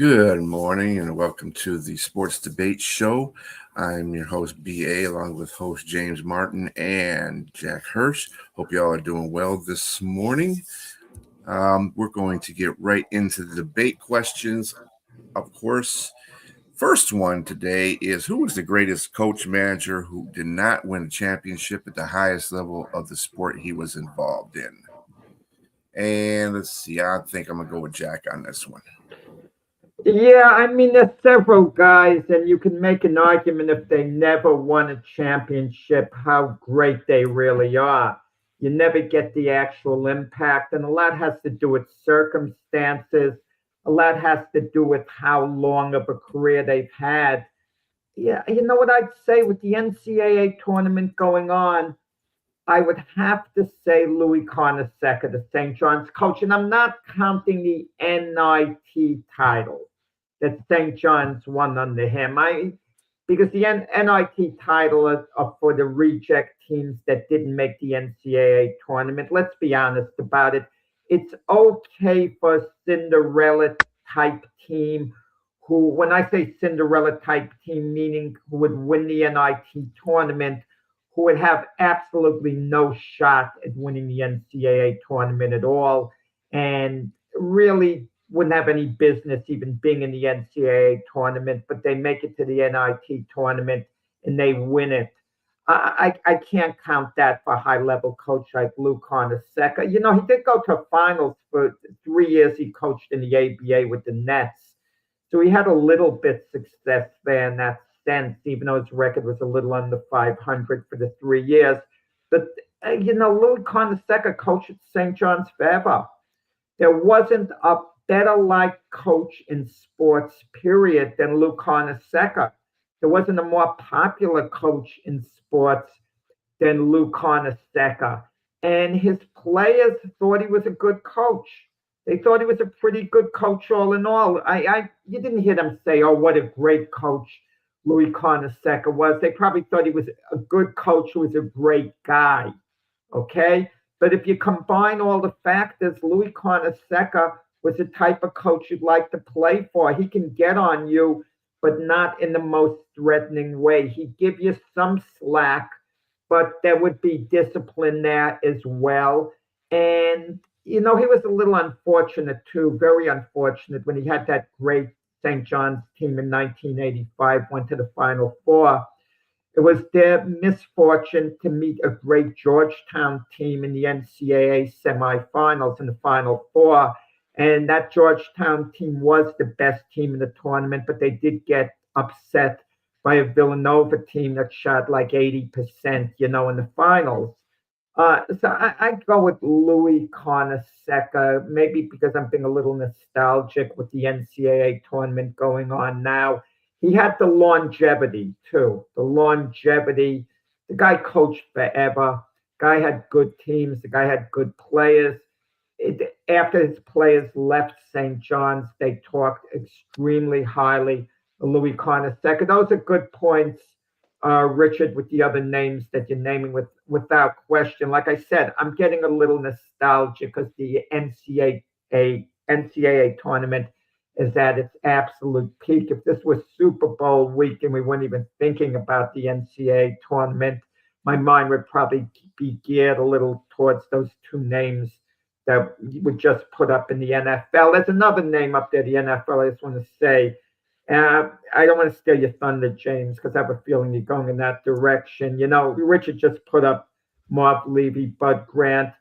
Good morning and welcome to the Sports Debate Show. I'm your host, BA, along with host James Martin and Jack Hirsch. Hope y'all are doing well this morning. We're going to get right into the debate questions, of course. First one today is, who was the greatest coach manager who did not win a championship at the highest level of the sport he was involved in? And let's see, I think I'm going to go with Jack on this one. Yeah, I mean, there's several guys, and you can make an argument if they never won a championship, how great they really are. You never get the actual impact, and a lot has to do with circumstances. A lot has to do with how long of a career they've had. Yeah, you know what I'd say with the NCAA tournament going on, I would have to say Louis Carnesecca, the St. John's coach, and I'm not counting the NIT title that St. John's won under him. Because the NIT title are for the reject teams that didn't make the NCAA tournament. Let's be honest about it. It's okay for a Cinderella type team who, when I say Cinderella type team, meaning who would win the NIT tournament, who would have absolutely no shot at winning the NCAA tournament at all, and really wouldn't have any business even being in the NCAA tournament, but they make it to the NIT tournament and they win it. I can't count that for a high level coach like Lou Carnesecca. You know, he did go to finals for 3 years. He coached in the ABA with the Nets. So he had a little bit success there in that sense, even though his record was a little under 500 for the 3 years. But, Louis Carnesecca coached at St. John's forever. There wasn't a better like coach in sports, period, than Lou Carnesecca. There wasn't a more popular coach in sports than Lou Carnesecca. And his players thought he was a good coach. They thought he was a pretty good coach all in all. You didn't hear them say, oh, what a great coach Louis Carnesecca was. They probably thought he was a good coach who was a great guy, okay? But if you combine all the factors, Louis Carnesecca was the type of coach you'd like to play for. He can get on you, but not in the most threatening way. He'd give you some slack, but there would be discipline there as well. And, he was a little unfortunate too, very unfortunate when he had that great St. John's team in 1985, went to the Final Four. It was their misfortune to meet a great Georgetown team in the NCAA semifinals in the Final Four. And that Georgetown team was the best team in the tournament, but they did get upset by a Villanova team that shot like 80%, in the finals. So I go with Louis Carnesecca, maybe because I'm being a little nostalgic with the NCAA tournament going on now. He had the longevity, too. The longevity. The guy coached forever. The guy had good teams. The guy had good players. After his players left St. John's, they talked extremely highly of Louis Carnesecca. Those are good points, Richard, with the other names that you're naming without question. Like I said, I'm getting a little nostalgic because the NCAA tournament is at its absolute peak. If this was Super Bowl week and we weren't even thinking about the NCAA tournament, my mind would probably be geared a little towards those two names that you would just put up in the NFL. There's another name up there, the NFL, I just want to say. I don't want to steal your thunder, James, because I have a feeling you're going in that direction. Richard just put up Marv Levy, Bud Grant.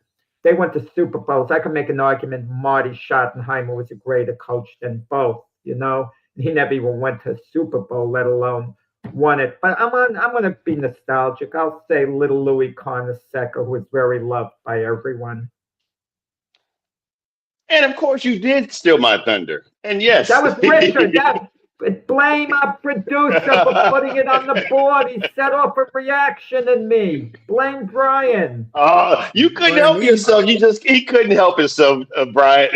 They went to Super Bowls. I can make an argument Marty Schottenheimer was a greater coach than both, He never even went to a Super Bowl, let alone won it. But I'm going to be nostalgic. I'll say little Louis Carnesecca, who was very loved by everyone. And of course, you did steal my thunder. And yes, that was Richard. Blame our producer for putting it on the board. He set off a reaction in me. Blame Brian. You couldn't help yourself. He couldn't help himself, Brian.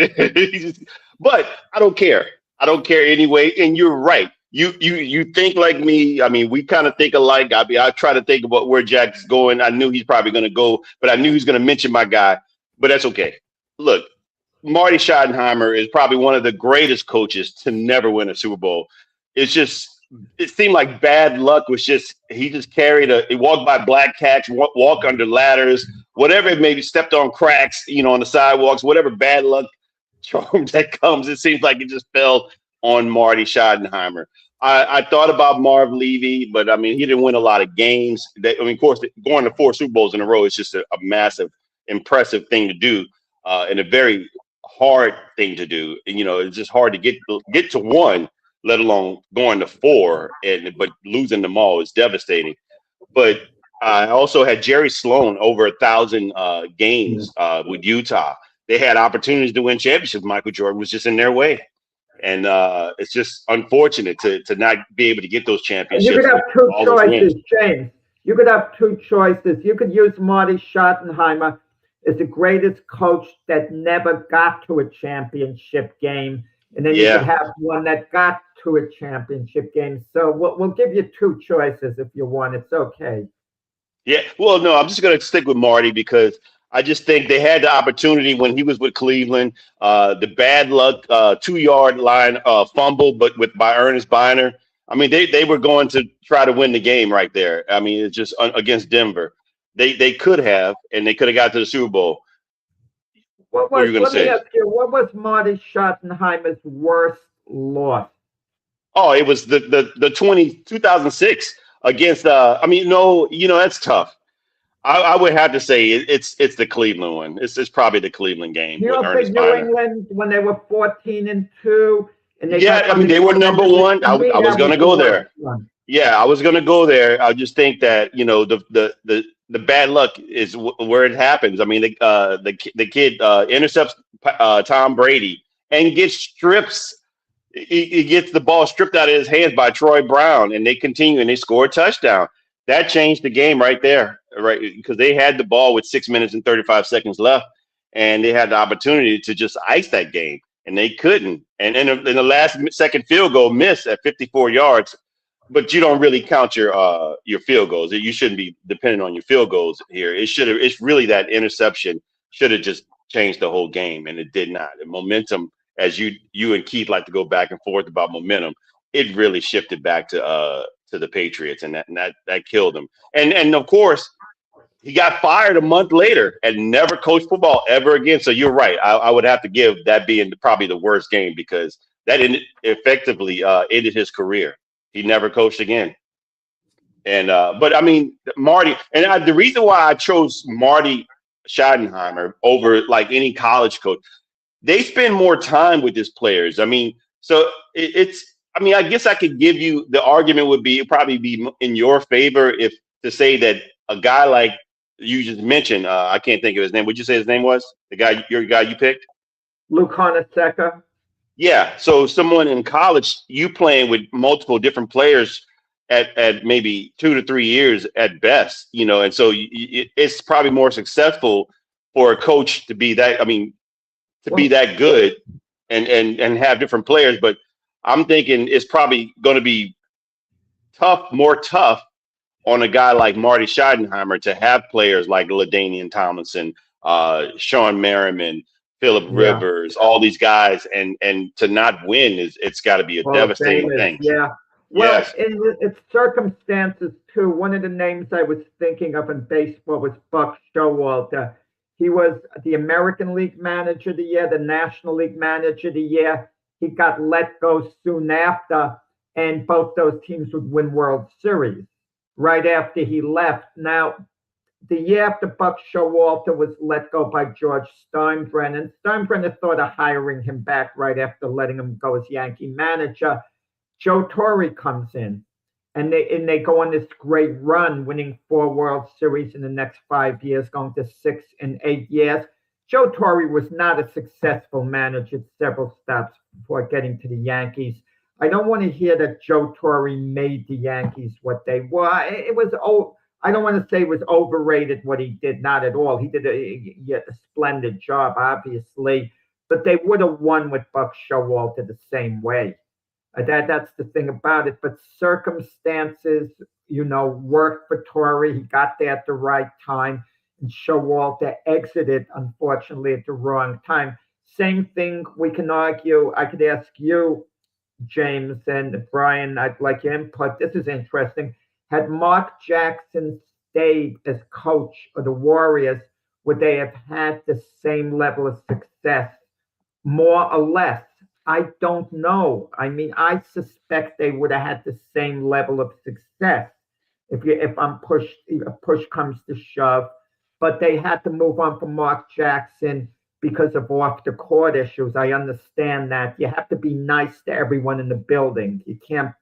But I don't care. I don't care anyway. And you're right. You think like me. I mean, we kind of think alike. I try to think about where Jack's going. I knew he's probably going to go, but I knew he's going to mention my guy. But that's okay. Look, Marty Schottenheimer is probably one of the greatest coaches to never win a Super Bowl. It's just, it seemed like bad luck was just, he just he walked by black cats, walk under ladders, whatever it may be, stepped on cracks, on the sidewalks, whatever bad luck charm that comes, it seems like it just fell on Marty Schottenheimer. I thought about Marv Levy, but I mean, he didn't win a lot of games. Of course, going to 4 Super Bowls in a row is just a massive, impressive thing to do, and a very hard thing to do. And, it's just hard to get to 1, let alone going to 4. But losing them all is devastating. But I also had Jerry Sloan over 1,000 games with Utah. They had opportunities to win championships. Michael Jordan was just in their way. And it's just unfortunate to not be able to get those championships. You could have 2 choices, James. You could have 2 choices. You could use Marty Schottenheimer as the greatest coach that never got to a championship game. And then you could have one that got to a championship game. So we'll give you 2 choices if you want. It's okay. Yeah. Well, no, I'm just going to stick with Marty because I just think they had the opportunity when he was with Cleveland. The bad luck 2-yard line fumble, but by Ernest Biner. I mean, they were going to try to win the game right there. I mean, it's just against Denver. They could have, and they could have got to the Super Bowl. What was Marty Schottenheimer's worst loss? Oh, it was the 2006 against. That's tough. I would have to say it's the Cleveland one. It's probably the Cleveland game. You don't think New England when they were 14-2 and they were number 1. I was going to go there. Yeah, I was going to go there. I just think that the bad luck is where it happens. I mean, the kid intercepts Tom Brady and gets strips. He gets the ball stripped out of his hands by Troy Brown, and they continue and they score a touchdown. That changed the game right there, right? Because they had the ball with 6 minutes and 35 seconds left, and they had the opportunity to just ice that game, and they couldn't. And in the last second field goal missed at 54 yards, but you don't really count your field goals. You shouldn't be dependent on your field goals here. It's really that interception should have just changed the whole game, and it did not. The momentum, as you and Keith like to go back and forth about momentum, it really shifted back to the Patriots, and that killed him. And of course, he got fired a month later and never coached football ever again. So you're right. I would have to give that being probably the worst game because that effectively ended his career. He never coached again. And but I mean, Marty, and the reason why I chose Marty Schottenheimer over like any college coach, they spend more time with his players. I mean, so I guess I could give you the argument would probably be in your favor if to say that a guy like you just mentioned, I can't think of his name. Would you say his name was the guy you picked? Lou Carnesecca. Yeah. So someone in college, you playing with multiple different players at maybe 2 to 3 years at best, and so it's probably more successful for a coach to be that. I mean, be that good and have different players, but I'm thinking it's probably going to be more tough on a guy like Marty Schottenheimer to have players like LaDainian Tomlinson, Sean Merriman, Phillip Rivers, all these guys, and to not win it's got to be a devastating thing. Yeah. Well, it's circumstances too. One of the names I was thinking of in baseball was Buck Showalter. He was the American League Manager of the Year, the National League Manager of the Year. He got let go soon after, and both those teams would win World Series right after he left. Now, the year after Buck Showalter was let go by George Steinbrenner, Steinbrenner thought of hiring him back right after letting him go as Yankee manager. Joe Torre comes in, and they go on this great run, winning 4 World Series in the next 5 years, going to 6 and 8 years. Joe Torre was not a successful manager, several stops before getting to the Yankees. I don't want to hear that Joe Torre made the Yankees what they were. I don't want to say it was overrated what he did, not at all. He did a splendid job, obviously, but they would have won with Buck Showalter the same way. That's the thing about it. But circumstances, worked for Torre. He got there at the right time, and Showalter exited, unfortunately, at the wrong time. same thing we can argue. I could ask you, James and Brian, I'd like your input. This is interesting. Had Mark Jackson stayed as coach of the Warriors, would they have had the same level of success, more or less? I don't know. I mean, I suspect they would have had the same level of success if push comes to shove. But they had to move on from Mark Jackson because of off the court issues. I understand that. You have to be nice to everyone in the building. You can't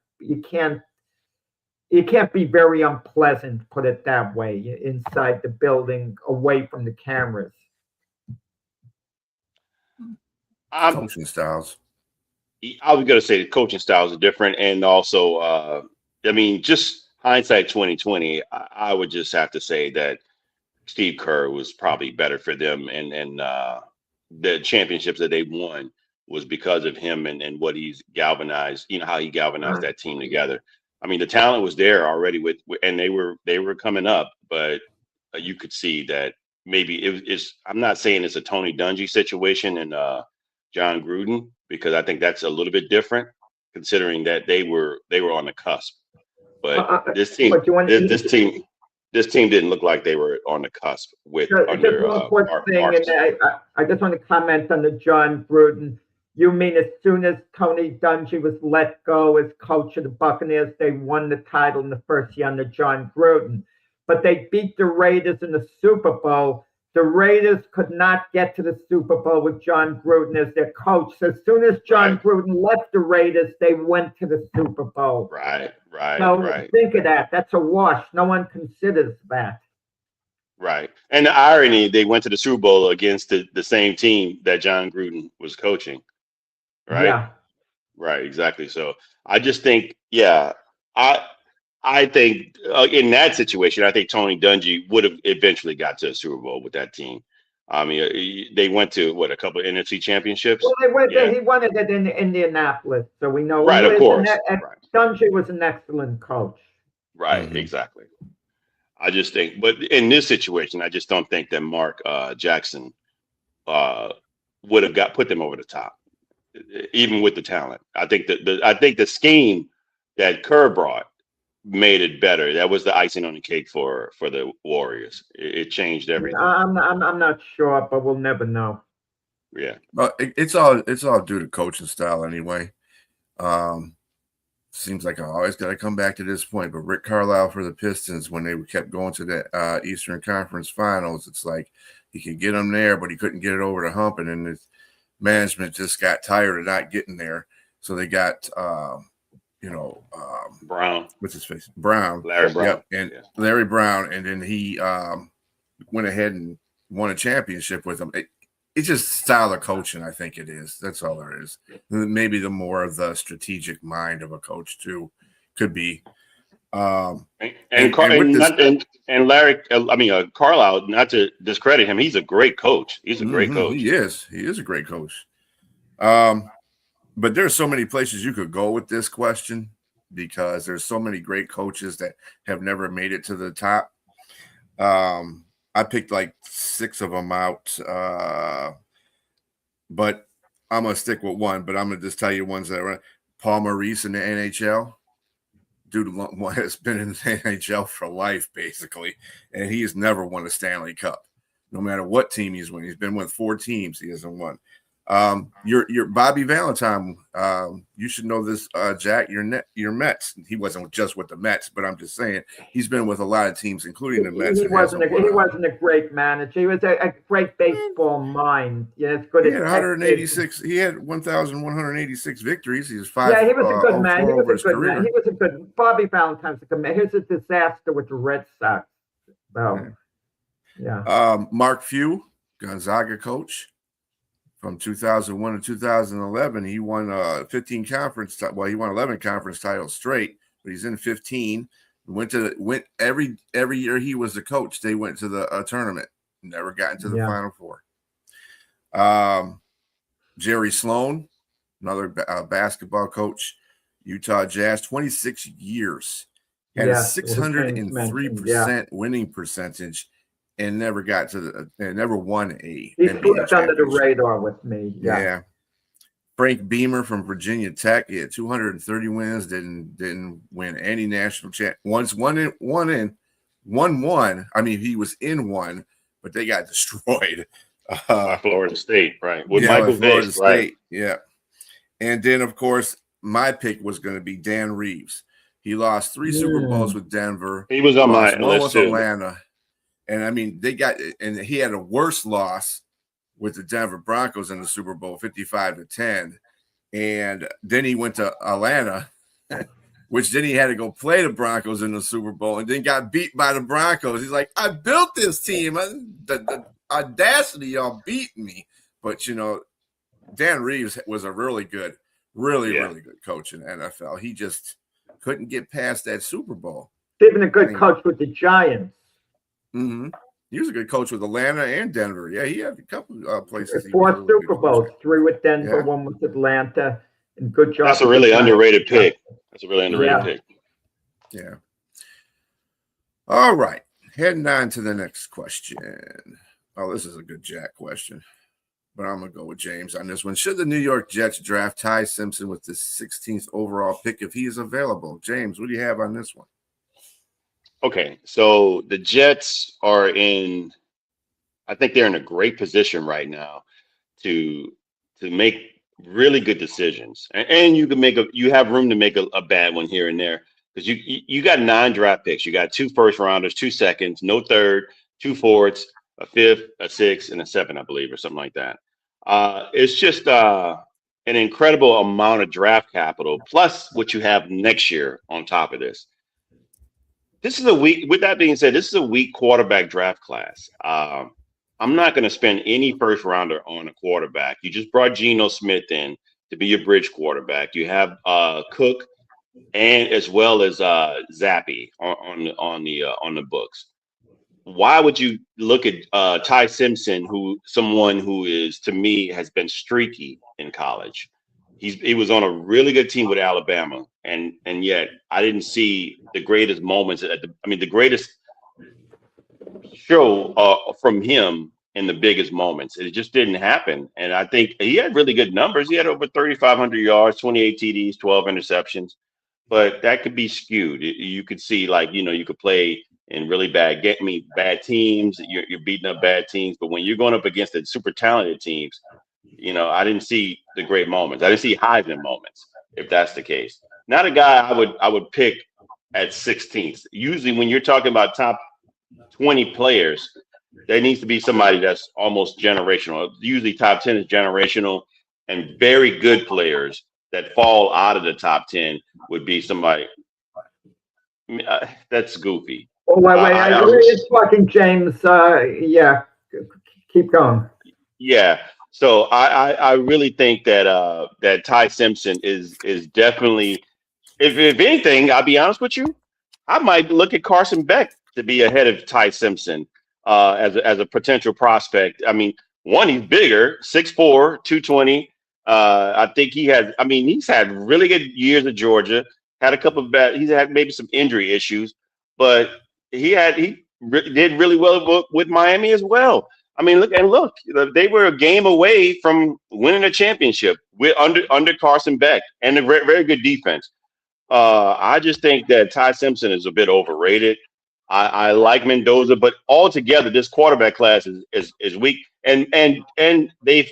be very unpleasant, put it that way, inside the building, away from the cameras. Coaching styles. I was going to say the coaching styles are different, and also, I mean, just hindsight 2020. I would just have to say that Steve Kerr was probably better for them, and the championships that they won was because of him and what he's galvanized. You know how he galvanized that team together. I mean, the talent was there already and they were coming up, but you could see that maybe it's. I'm not saying it's a Tony Dungy situation and John Gruden, because I think that's a little bit different, considering that they were on the cusp. But this team didn't look like they were on the cusp with under Mark. And I just want to comment on the John Gruden. You mean as soon as Tony Dungy was let go as coach of the Buccaneers, they won the title in the first year under John Gruden. But they beat the Raiders in the Super Bowl. The Raiders could not get to the Super Bowl with John Gruden as their coach. So as soon as John Gruden left the Raiders, they went to the Super Bowl. Right. So think of that. That's a wash. No one considers that. Right. And the irony, they went to the Super Bowl against the same team that John Gruden was coaching. Right. Yeah. Right. Exactly. So I just think, I think in that situation, I think Tony Dungy would have eventually got to a Super Bowl with that team. I mean, they went to a couple of NFC championships. Well, he won it in Indianapolis, so we know. Right, of course. Dungy was an excellent coach. Right, exactly. I just think, but in this situation, I just don't think that Mark Jackson would have put them over the top, even with the talent. I think the scheme that Kerr brought made it better. That was the icing on the cake for the Warriors. It changed everything. I'm not sure, but we'll never know. Yeah. Well, it's all due to coaching style anyway. Seems like I always got to come back to this point, but Rick Carlisle for the Pistons, when they kept going to the Eastern Conference Finals, it's like he could get them there, but he couldn't get it over the hump, and then his management just got tired of not getting there, so they got Brown. What's his face? Brown. Larry Brown. Yep. And Larry Brown. And then he went ahead and won a championship with them. It's just style of coaching, I think it is. That's all there is. Maybe the more of the strategic mind of a coach, too, could be. And Larry, Carlisle, not to discredit him, he's a great coach. He's a great coach. He is. He is a great coach. But there's so many places you could go with this question, because there's so many great coaches that have never made it to the top. I picked like 6 of them out, but I'm going to stick with one, but I'm going to just tell you ones that are Paul Maurice in the NHL. Dude has been in the NHL for life, basically, and he has never won a Stanley Cup. No matter what team he's won. He's been with 4 teams. He hasn't won. Your Bobby Valentine, you should know this, Jack, your Mets. He wasn't just with the Mets, but I'm just saying he's been with a lot of teams, including the Mets. He wasn't a great manager. He was a great baseball mind. Yeah, it's good. He had 186. He had 1,186 victories. He was 5. Yeah, he was a good man. He was a good man. He was a good. Bobby Valentine's a good man. Here's a disaster with the Red Sox. So, yeah. Mark Few, Gonzaga coach. From 2001 to 2011, he won 15 conference. Well, he won 11 conference titles straight, but he's in 15. Went every year he was the coach. They went to the tournament. Never got into the Final Four. Jerry Sloan, another basketball coach, Utah Jazz, 26 years, had a 603% winning percentage and never got to never won a He NBA slipped under the championship. radar with me. Yeah. Frank Beamer from Virginia Tech, he had 230 wins, didn't win any national champ. Once won one. I mean, he was in one, but they got destroyed. By Florida State, right? With yeah, Michael Florida Vick, State, right? yeah. And then, of course, my pick was going to be Dan Reeves. He lost 3 Super Bowls with Denver. He was on my lost one list with too. Atlanta. And I mean, and he had a worse loss with the Denver Broncos in the Super Bowl, 55-10. And then he went to Atlanta, which then he had to go play the Broncos in the Super Bowl and then got beat by the Broncos. He's like, I built this team. The audacity, y'all beat me. But, you know, Dan Reeves was a really good coach in the NFL. He just couldn't get past that Super Bowl. Even a good coach with the Giants. Mm-hmm. He was a good coach with Atlanta and Denver. Yeah, he had a couple places. 4 Super Bowls, 3 with Denver, 1 with Atlanta, and good job. That's a really underrated pick. That's a really underrated pick. Yeah. All right. Heading on to the next question. Oh, this is a good Jack question, but I'm going to go with James on this one. Should the New York Jets draft Ty Simpson with the 16th overall pick if he is available? James, what do you have on this one? Okay, so the Jets are I think they're in a great position right now to make really good decisions, and you can you have room to make a bad one here and there because you got 9 draft picks, you got 2 first rounders, 2 seconds, no third, 2 fourths, a 5th, a 6th, and a 7, I believe, or something like that. It's just an incredible amount of draft capital plus what you have next year on top of this. This is a weak. With that being said, this is a weak quarterback draft class. I'm not going to spend any first rounder on a quarterback. You just brought Geno Smith in to be your bridge quarterback. You have Cook and as well as Zappy on the books. Why would you look at Ty Simpson, someone who is, to me, has been streaky in college? He was on a really good team with Alabama, and yet I didn't see the greatest moments. The greatest show from him in the biggest moments. It just didn't happen. And I think he had really good numbers. He had over 3,500 yards, 28 TDs, 12 interceptions. But that could be skewed. You could see, you could play in really bad teams. You're beating up bad teams. But when you're going up against the super talented teams, I didn't see the great moments. I didn't see Heisman moments, if that's the case. Not a guy I would pick at 16th. Usually when you're talking about top 20 players, there needs to be somebody that's almost generational. Usually top 10 is generational, and very good players that fall out of the top 10 would be somebody. That's goofy. Oh, wait. It's fucking James. Yeah. Keep going. Yeah. So I really think that that Ty Simpson is definitely, if anything, I'll be honest with you, I might look at Carson Beck to be ahead of Ty Simpson as a potential prospect. I mean, one, he's bigger, 6'4", 220. I think he's had really good years at Georgia. Had a couple of he's had maybe some injury issues, but he did really well with Miami as well. I mean, look, they were a game away from winning a championship under Carson Beck and a very, very good defense. I just think that Ty Simpson is a bit overrated. I like Mendoza, but altogether, this quarterback class is weak. And they've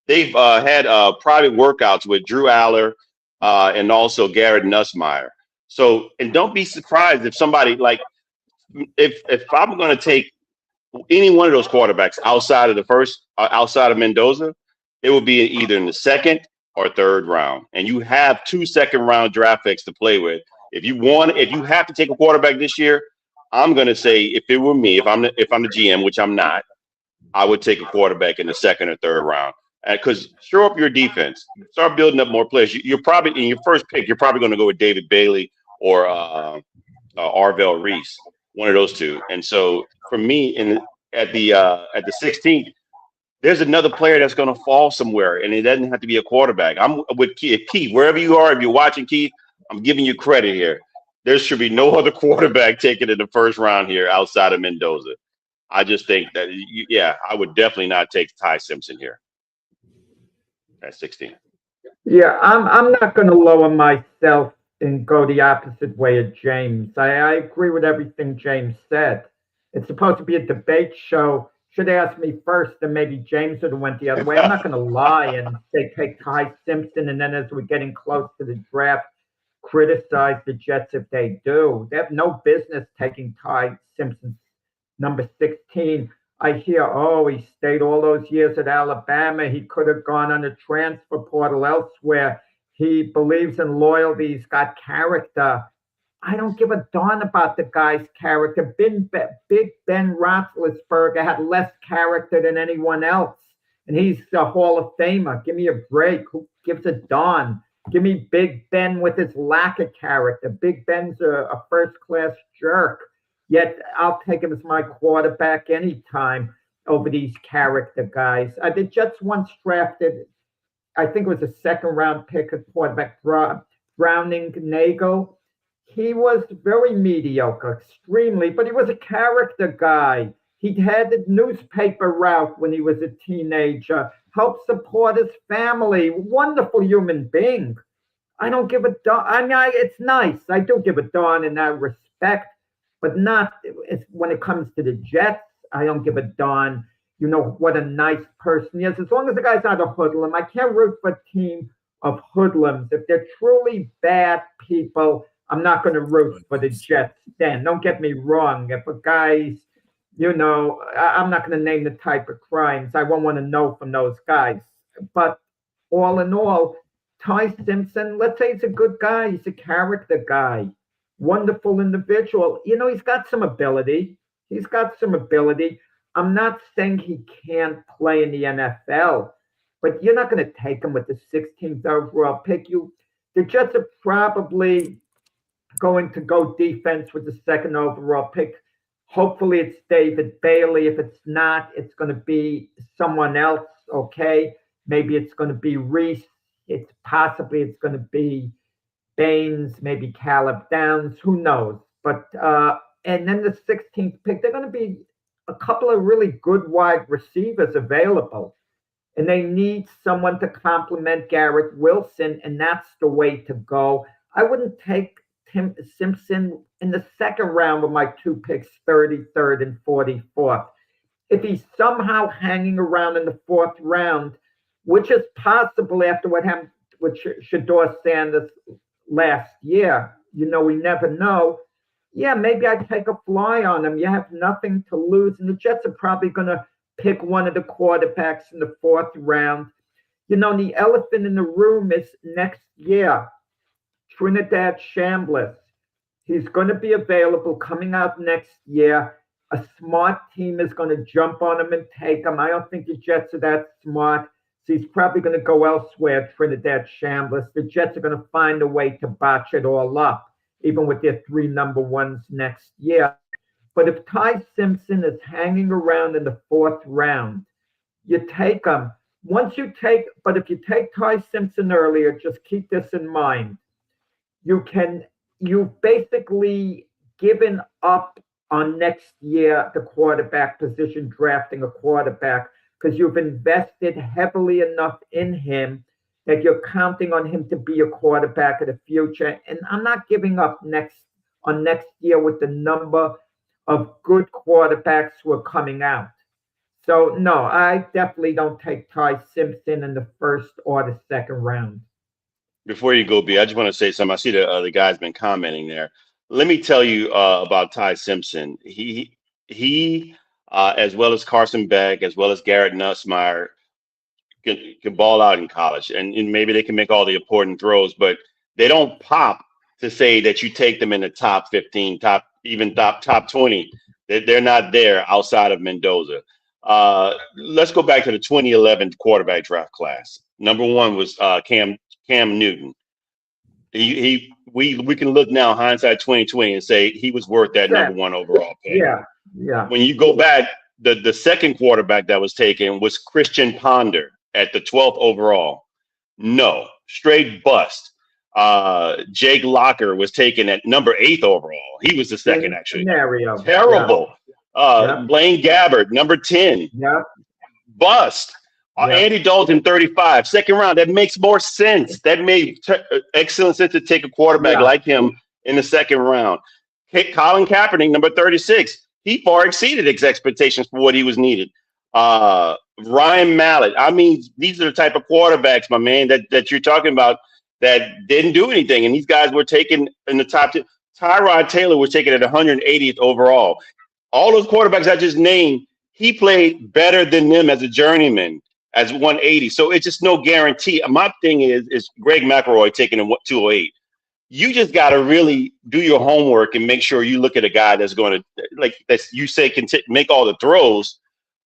had private workouts with Drew Aller and also Garrett Nussmeier. So, and don't be surprised if somebody if I'm going to take any one of those quarterbacks outside of Mendoza, it would be either in the 2nd or 3rd round. And you have 2 second-round draft picks to play with. If you have to take a quarterback this year, I'm going to say, if it were me, if I'm the GM, which I'm not, I would take a quarterback in the 2nd or 3rd round. Because shore up your defense, start building up more players. You're probably in your first pick, you're probably going to go with David Bailey or Arvell Reese, one of those two. And so for me, at the 16th, there's another player that's going to fall somewhere, and it doesn't have to be a quarterback. I'm with Keith, wherever you are. If you're watching, Keith, I'm giving you credit here. There should be no other quarterback taken in the 1st round here outside of Mendoza. I just think that, I would definitely not take Ty Simpson here at 16. Yeah, I'm not going to lower myself and go the opposite way of James. I agree with everything James said. It's supposed to be a debate show. Should have asked me first, then maybe James would have went the other way. I'm not going to lie and say take Ty Simpson, and then as we're getting close to the draft, criticize the Jets if they do. They have no business taking Ty Simpson, number 16. I hear, oh, he stayed all those years at Alabama. He could have gone on the transfer portal elsewhere. He believes in loyalty. He's got character. I don't give a darn about the guy's character. Big Ben Roethlisberger had less character than anyone else, and he's a Hall of Famer. Give me a break. Who gives a darn? Give me Big Ben with his lack of character. Big Ben's a first-class jerk. Yet I'll take him as my quarterback anytime over these character guys. The Jets once drafted, I think it was a second-round pick at quarterback, Browning Nagel. He was very mediocre, extremely, but he was a character guy. He had the newspaper route when he was a teenager, helped support his family, wonderful human being. I don't give a darn. I mean, it's nice. I do give a darn in that respect, but not when it comes to the Jets. I don't give a darn. You know what a nice person he is. As long as the guy's not a hoodlum, I can't root for a team of hoodlums. If they're truly bad people, I'm not going to root for the Jets then. Don't get me wrong. If a guy's, I'm not going to name the type of crimes. I won't want to know from those guys. But all in all, Ty Simpson, let's say he's a good guy. He's a character guy. Wonderful individual. He's got some ability. I'm not saying he can't play in the NFL, but you're not going to take him with the 16th overall pick. The Jets are probably going to go defense with the second overall pick. Hopefully it's David Bailey. If it's not, it's going to be someone else, okay? Maybe it's going to be Reese. It's going to be Baines, maybe Caleb Downs, who knows? But and then the 16th pick, they're going to be a couple of really good wide receivers available. And they need someone to complement Garrett Wilson, and that's the way to go. I wouldn't take Tim Simpson in the second round with my two picks, 33rd and 44th. If he's somehow hanging around in the fourth round, which is possible after what happened with Shedeur Sanders last year, we never know. Yeah, maybe I'd take a fly on him. You have nothing to lose. And the Jets are probably going to pick one of the quarterbacks in the fourth round. The elephant in the room is next year, Trinidad Chambliss. He's going to be available coming out next year. A smart team is going to jump on him and take him. I don't think the Jets are that smart. So he's probably going to go elsewhere, Trinidad Chambliss. The Jets are going to find a way to botch it all up, even with their 3 number ones next year. But if Ty Simpson is hanging around in the fourth round, you take him. But if you take Ty Simpson earlier, just keep this in mind. You've basically given up on next year the quarterback position, drafting a quarterback, because you've invested heavily enough in him that you're counting on him to be a quarterback of the future. And I'm not giving up next year with the number of good quarterbacks who are coming out. So, no, I definitely don't take Ty Simpson in the first or the second round. Before you go, B, I just want to say something. I see the guy's been commenting there. Let me tell you about Ty Simpson. He as well as Carson Beck, as well as Garrett Nussmeier, can ball out in college. And maybe they can make all the important throws, but they don't pop to say that you take them in the top 15, top 20. They're not there outside of Mendoza. Let's go back to the 2011 quarterback draft class. Number 1 was Cam Newton. We can look now, hindsight 2020, and say he was worth that number 1 overall pick. Yeah. When you go back, the second quarterback that was taken was Christian Ponder at the 12th overall. No, straight bust. Jake Locker was taken at number 8th overall. He was the second, actually. Scenario. Terrible. Blaine Gabbert, number 10. Yeah. Bust. Andy Dalton, 35, second round. That makes more sense. That made excellent sense to take a quarterback like him in the second round. Colin Kaepernick, number 36. He far exceeded his expectations for what he was needed. Ryan Mallett. I mean, these are the type of quarterbacks, my man, that you're talking about that didn't do anything. And these guys were taken in the top 10. Tyrod Taylor was taken at 180th overall. All those quarterbacks I just named, he played better than them as a journeyman, as 180. So it's just no guarantee. My thing is Greg McElroy taking him 208. You just got to really do your homework and make sure you look at a guy that's going to, like you say, can make all the throws,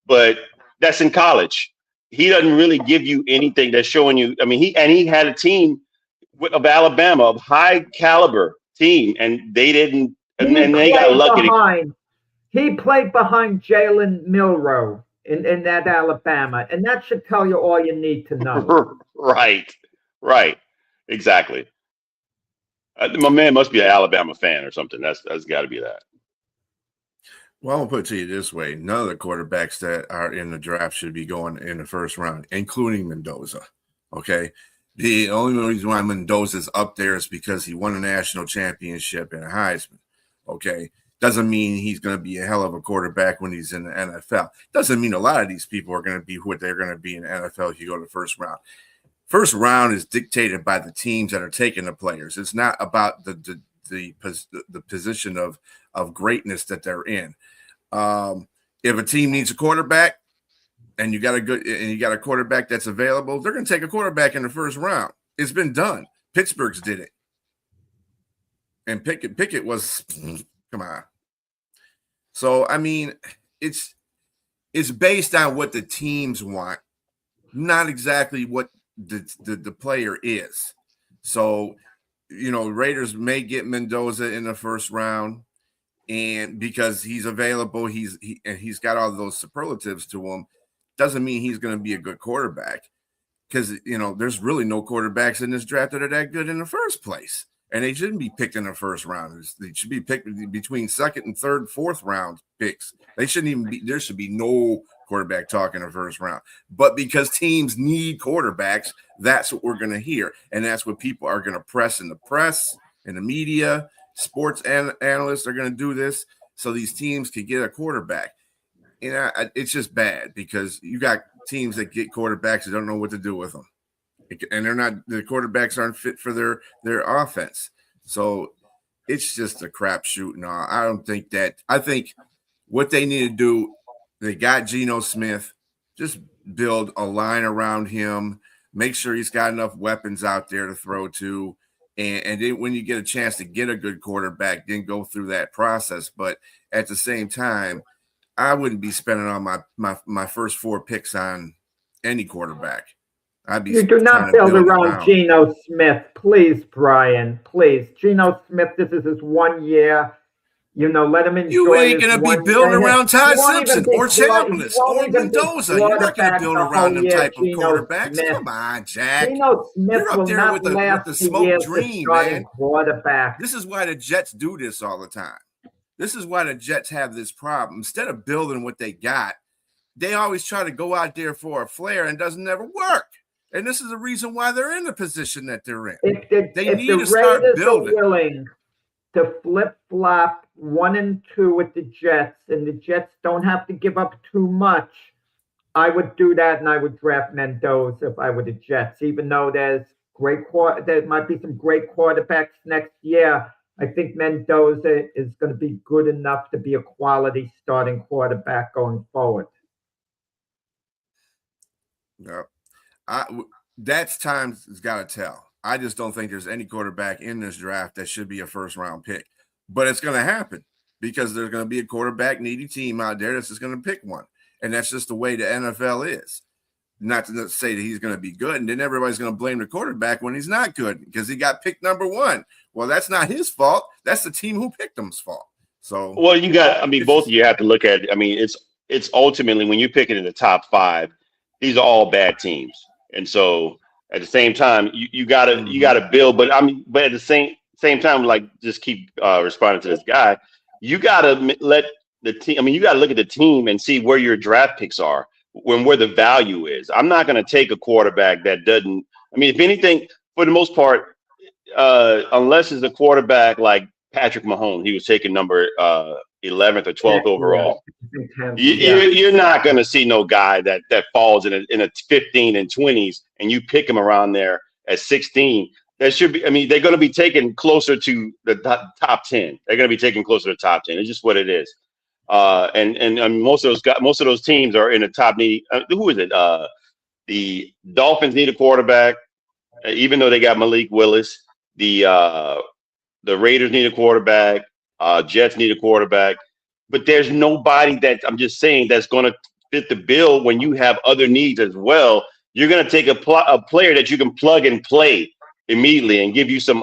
but that's in college. He doesn't really give you anything that's showing you. I mean, he had a team of Alabama, of high caliber team, and they didn't. And then they got lucky. He played behind Jalen Milroe in that Alabama, and that should tell you all you need to know. Right, exactly. My man must be an Alabama fan or something. That's got to be that. Well, I'll put it to you this way. None of the quarterbacks that are in the draft should be going in the first round, including Mendoza. Okay? The only reason why Mendoza's up there is because he won a national championship and a Heisman. Okay? Doesn't mean he's going to be a hell of a quarterback when he's in the NFL. Doesn't mean a lot of these people are going to be what they're going to be in the NFL if you go to the first round. First round is dictated by the teams that are taking the players. It's not about the position of greatness that they're in. If a team needs a quarterback and you got a quarterback that's available, they're going to take a quarterback in the first round. It's been done. Pittsburgh's did it, and Pickett was come on. So I mean, it's based on what the teams want, not exactly what the player is. So, Raiders may get Mendoza in the first round, and because he's available, he's got all those superlatives to him, doesn't mean he's going to be a good quarterback, because there's really no quarterbacks in this draft that are that good in the first place, and they shouldn't be picked in the first round. They should be picked between second and third, fourth round picks. They shouldn't even be. There should be no quarterback talk in the first round. But because teams need quarterbacks, that's what we're going to hear. And that's what people are going to press in the press, in the media. Sports analysts are going to do this so these teams can get a quarterback. It's just bad because you got teams that get quarterbacks that don't know what to do with them. And the quarterbacks aren't fit for their offense. So it's just a crapshoot. No, I don't think that. I think what they need to do, they got Geno Smith, just build a line around him, make sure he's got enough weapons out there to throw to. And then when you get a chance to get a good quarterback, then go through that process. But at the same time, I wouldn't be spending on my first 4 picks on any quarterback. You do not build around Geno Smith. Please, Brian, please. Geno Smith, this is his 1 year. Let him enjoy. You ain't going to be building around Ty Simpson or Chambliss or Mendoza. You're not going to build around them type of quarterbacks. Come on, Jack. Geno Smith You're up there with the smoke dream, man. Quarterback. This is why the Jets do this all the time. This is why the Jets have this problem. Instead of building what they got, they always try to go out there for a flair and it doesn't ever work. And this is the reason why they're in the position that they're in. They need to start building. Are willing to flip-flop 1 and 2 with the Jets, and the Jets don't have to give up too much, I would do that, and I would draft Mendoza if I were the Jets, even though there might be some great quarterbacks next year. I think Mendoza is going to be good enough to be a quality starting quarterback going forward. Yeah. That's time's got to tell. I just don't think there's any quarterback in this draft that should be a first-round pick. But it's going to happen because there's going to be a quarterback-needy team out there that's just going to pick one. And that's just the way the NFL is. Not to say that he's going to be good, and then everybody's going to blame the quarterback when he's not good because he got picked number 1. Well, that's not his fault. That's the team who picked him's fault. So, well, both of you have to look at it. I mean, it's ultimately when you pick it in the top 5, these are all bad teams. And so at the same time, you gotta build, but at the same time, like just keep responding to this guy. You gotta let the team. I mean, you got to look at the team and see where your draft picks are, where the value is. I'm not going to take a quarterback that doesn't. I mean, if anything, for the most part, unless it's a quarterback like Patrick Mahomes, he was taking number 11th or 12th overall. You're not going to see no guy that falls in a 15 and 20s, and you pick him around there at 16. That should be. I mean, they're going to be taken closer to the top 10. They're going to be taken closer to the top 10. It's just what it is. And most of those teams are in the top need. Who is it? The Dolphins need a quarterback, even though they got Malik Willis. The Raiders need a quarterback. Jets need a quarterback. But there's nobody that I'm just saying that's going to fit the bill when you have other needs as well. You're going to take a player that you can plug and play immediately and give you some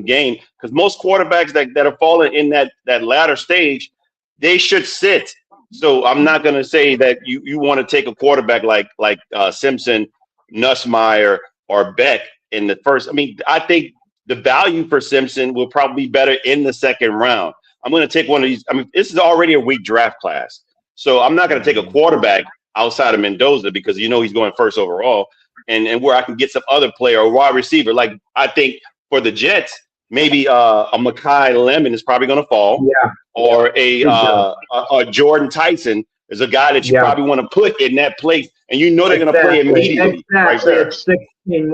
game, because most quarterbacks that are falling in that latter stage, they should sit. So I'm not going to say that you want to take a quarterback like Simpson, Nussmeier, or Beck in the first. I mean, I think the value for Simpson will probably be better in the second round. I'm going to take one of these. I mean, this is already a weak draft class, so I'm not going to take a quarterback outside of Mendoza because he's going first overall, and where I can get some other player or wide receiver. Like I think for the Jets, maybe a Mekhi Lemon is probably going to fall, or a Jordan Tyson is a guy that you probably want to put in that place, and they're going to play immediately. Right there. At 16,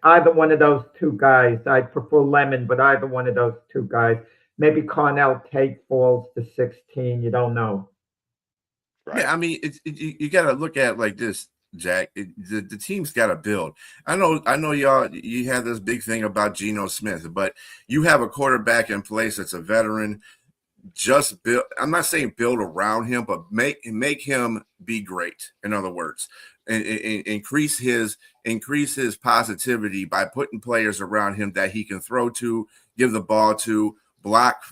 either one of those two guys. I prefer Lemon, but either one of those two guys. Maybe Cornell Tate falls to 16. You don't know. Right. Yeah, I mean, you got to look at it like this, Jack. The team's got to build. I know, y'all. You have this big thing about Geno Smith, but you have a quarterback in place that's a veteran. Just build. I'm not saying build around him, but make him be great. In other words, and increase his positivity by putting players around him that he can throw to, give the ball to, block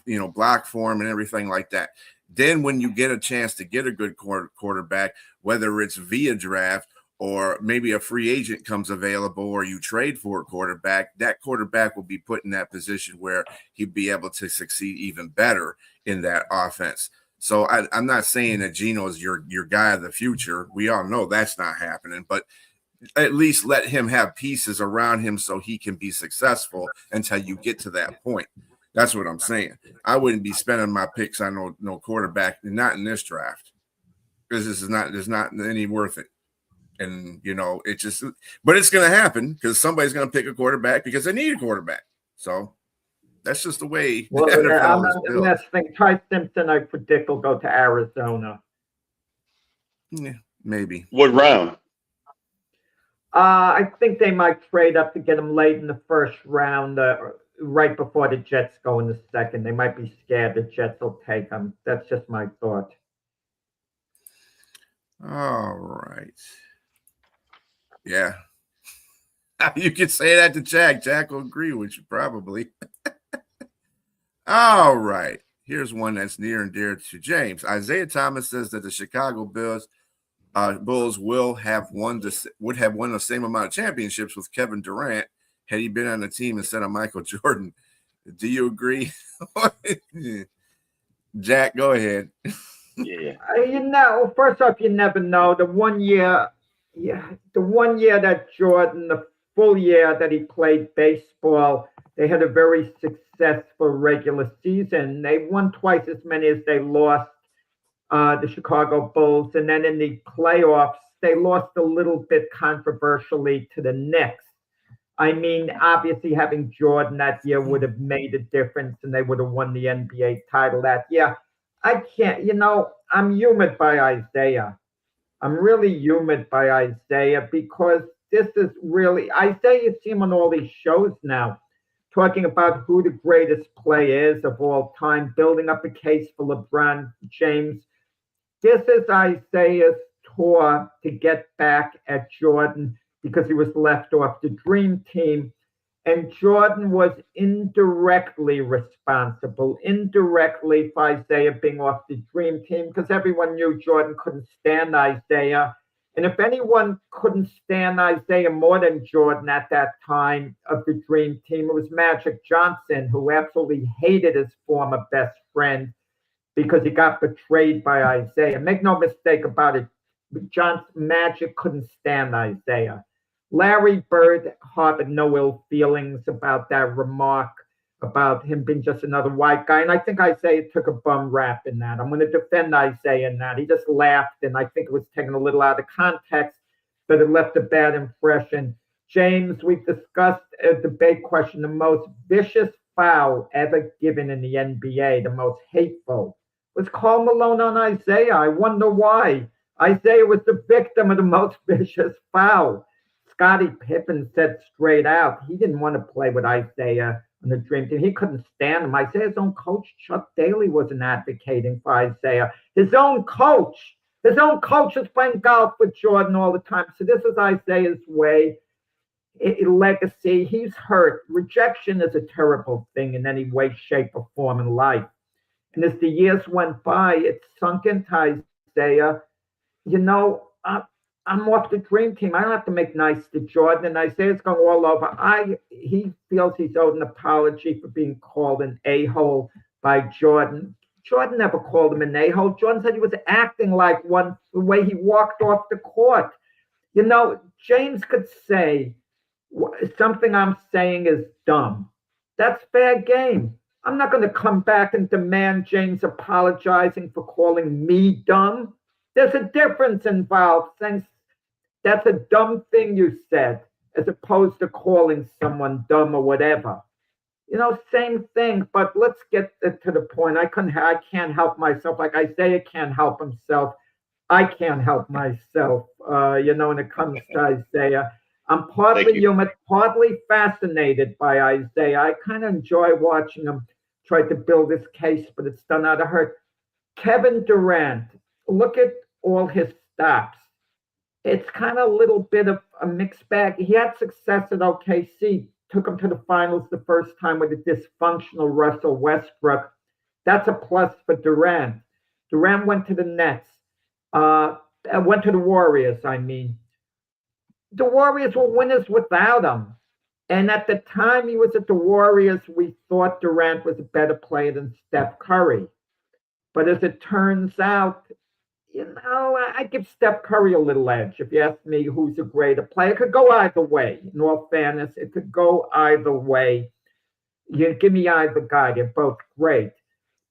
for him, and everything like that. Then when you get a chance to get a good quarterback, whether it's via draft or maybe a free agent comes available or you trade for a quarterback, that quarterback will be put in that position where he'd be able to succeed even better in that offense. So I'm not saying that Geno is your guy of the future. We all know that's not happening, but at least let him have pieces around him so he can be successful until you get to that point. That's what I'm saying. I wouldn't be spending my picks on no quarterback, not in this draft, because there's not any worth it. And but it's going to happen because somebody's going to pick a quarterback because they need a quarterback. So that's just the way the NFL is built. Last thing, Ty Simpson, I predict will go to Arizona. Yeah, maybe. What round? I think they might trade up to get him late in the first round. Right before the Jets go in the second. They might be scared the Jets will take them. That's just my thought. All right. Yeah. You could say that to Jack. Jack will agree with you probably. All right. Here's one that's near and dear to James. Isaiah Thomas says that the Chicago Bulls would have won the same amount of championships with Kevin Durant had he been on the team instead of Michael Jordan. Do you agree? Jack, go ahead. Yeah. First off, you never know. The one year that Jordan, the full year that he played baseball, they had a very successful regular season. They won twice as many as they lost, the Chicago Bulls. And then in the playoffs, they lost a little bit controversially to the Knicks. I mean, obviously having Jordan that year would have made a difference and they would have won the NBA title that year. I can't, I'm humid by Isaiah. I'm really humid by Isaiah because this is really, Isaiah, you see him on all these shows now, talking about who the greatest player is of all time, building up a case for LeBron James. This is Isaiah's tour to get back at Jordan, because he was left off the Dream Team. And Jordan was indirectly responsible, for Isaiah being off the Dream Team, because everyone knew Jordan couldn't stand Isaiah. And if anyone couldn't stand Isaiah more than Jordan at that time of the Dream Team, it was Magic Johnson, who absolutely hated his former best friend. because he got betrayed by Isaiah. Make no mistake about it, John Magic couldn't stand Isaiah. Larry Bird harbored no ill feelings about that remark about him being just another white guy. And I think Isaiah took a bum rap in that. I'm going to defend Isaiah in that. He just laughed, and I think it was taken a little out of context, but it left a bad impression. James, we've discussed a debate question, the most vicious foul ever given in the NBA, the most hateful, was Karl Malone on Isaiah. I wonder why. Isaiah was the victim of the most vicious foul. Scottie Pippen said straight out he didn't want to play with Isaiah on the Dream Team. He couldn't stand him. Isaiah's own coach, Chuck Daly, wasn't advocating for Isaiah. His own coach is playing golf with Jordan all the time. So this is Isaiah's way, legacy. He's hurt. Rejection is a terrible thing in any way, shape, or form in life. And as the years went by, it sunk into Isaiah. I'm off the Dream Team. I don't have to make nice to Jordan. And Isaiah's going all over. He feels he's owed an apology for being called an a-hole by Jordan. Jordan never called him an a-hole. Jordan said he was acting like one the way he walked off the court. James could say something I'm saying is dumb. That's fair game. I'm not going to come back and demand James apologizing for calling me dumb. There's a difference involved, saying that's a dumb thing you said, as opposed to calling someone dumb or whatever. Same thing, but let's get to the point. I can't help myself. Like Isaiah can't help himself. I can't help myself, when it comes to Isaiah. I'm partly human, partly fascinated by Isaiah. I kind of enjoy watching him try to build his case, but it's done out of hurt. Kevin Durant, look at all his stats. It's kind of a little bit of a mixed bag. He had success at OKC, took him to the finals the first time with a dysfunctional Russell Westbrook. That's a plus for Durant. Durant went to the Nets, went to the Warriors, I mean. The Warriors were winners without him. And at the time he was at the Warriors, we thought Durant was a better player than Steph Curry. But as it turns out, I give Steph Curry a little edge. If you ask me who's a greater player, it could go either way. In all fairness, it could go either way. You give me either guy. They're both great.